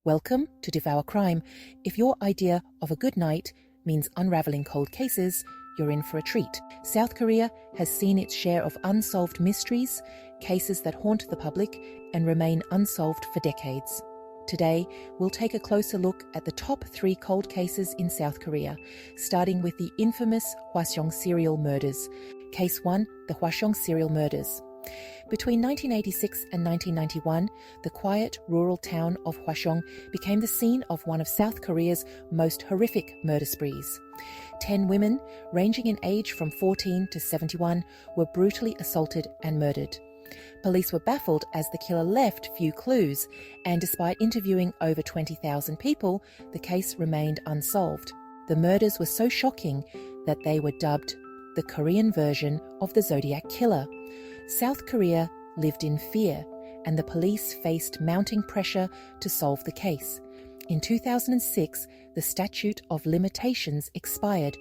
Welcome to DevourCrime. If your idea of a good night means unraveling cold cases, you're in for a treat. South Korea has seen its share of unsolved mysteries, cases that haunt the public and remain unsolved for decades. Today, we'll take a closer look at the top 3 cold cases in South Korea, starting with the infamous Hwaseong serial murders. Case 1, the Hwaseong serial murders. Between 1986 and 1991, the quiet rural town of Hwaseong became the scene of one of South Korea's most horrific murder sprees. 10 women, ranging in age from 14 to 71, were brutally assaulted and murdered. Police were baffled as the killer left few clues, and despite interviewing over 20,000 people, the case remained unsolved. The murders were so shocking that they were dubbed the Korean version of the Zodiac Killer. South Korea lived in fear, and the police faced mounting pressure to solve the case. In 2006, the statute of limitations expired,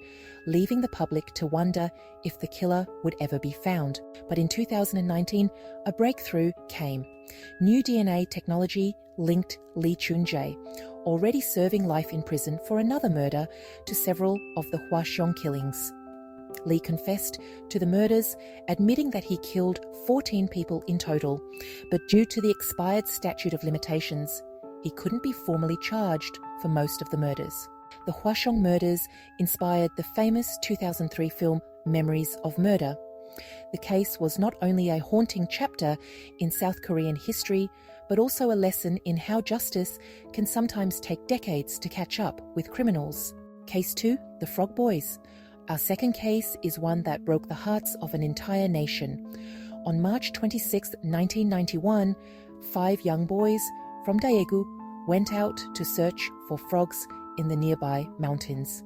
leaving the public to wonder if the killer would ever be found. But in 2019, a breakthrough came. New DNA technology linked Lee Chun-jae, already serving life in prison for another murder, to several of the Hwaseong killings. Lee confessed to the murders, admitting that he killed 14 people in total, but due to the expired statute of limitations, he couldn't be formally charged for most of the murders. The Hwaseong murders inspired the famous 2003 film Memories of Murder. The case was not only a haunting chapter in South Korean history, but also a lesson in how justice can sometimes take decades to catch up with criminals. Case 2, the Frog Boys. Our second case is one that broke the hearts of an entire nation. On March 26, 1991, 5 young boys from Daegu went out to search for frogs in the nearby mountains.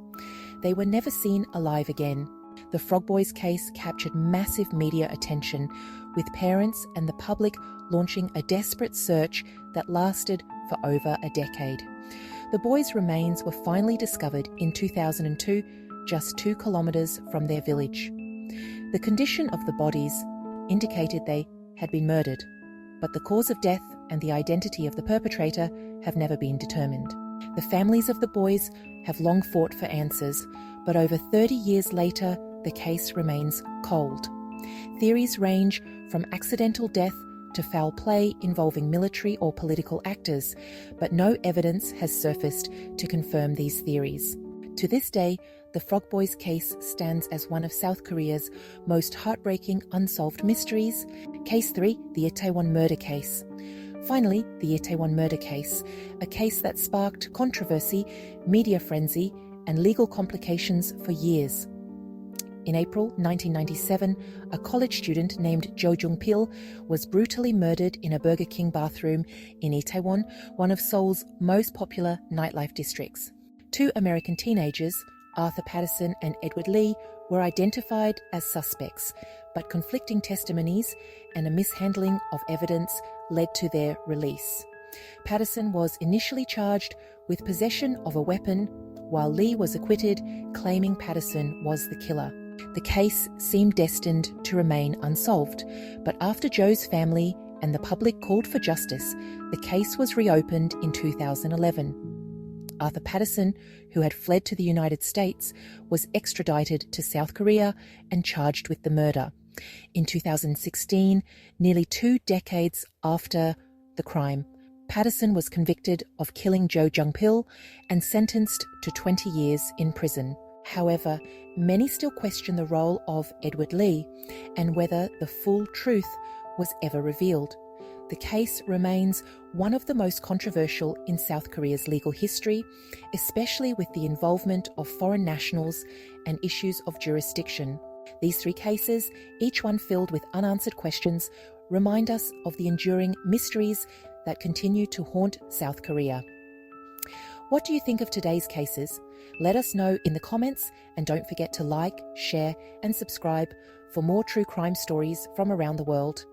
They were never seen alive again. The Frog Boys case captured massive media attention, with parents and the public launching a desperate search that lasted for over a decade. The boys' remains were finally discovered in 2002, just 2 kilometers from their village. The condition of the bodies indicated they had been murdered, but the cause of death and the identity of the perpetrator have never been determined. The families of the boys have long fought for answers, but over 30 years later, the case remains cold. Theories range from accidental death to foul play involving military or political actors, but no evidence has surfaced to confirm these theories. To this day, the Frog Boys case stands as one of South Korea's most heartbreaking unsolved mysteries. Case 3, the Itaewon murder case. Finally, the Itaewon murder case, a case that sparked controversy, media frenzy, and legal complications for years. In April 1997, a college student named Jo Jung-pil was brutally murdered in a Burger King bathroom in Itaewon, one of Seoul's most popular nightlife districts. 2 American teenagers, Arthur Patterson and Edward Lee, were identified as suspects, but conflicting testimonies and a mishandling of evidence led to their release. Patterson was initially charged with possession of a weapon, while Lee was acquitted, claiming Patterson was the killer. The case seemed destined to remain unsolved, but after Joe's family and the public called for justice, the case was reopened in 2011. Arthur Patterson, who had fled to the United States, was extradited to South Korea and charged with the murder. In 2016, nearly 2 decades after the crime, Patterson was convicted of killing Jo Jung-pil and sentenced to 20 years in prison. However, many still question the role of Edward Lee and whether the full truth was ever revealed. The case remains one of the most controversial in South Korea's legal history, especially with the involvement of foreign nationals and issues of jurisdiction. These 3 cases, each one filled with unanswered questions, remind us of the enduring mysteries that continue to haunt South Korea. What do you think of today's cases? Let us know in the comments, and don't forget to like, share, and subscribe for more true crime stories from around the world.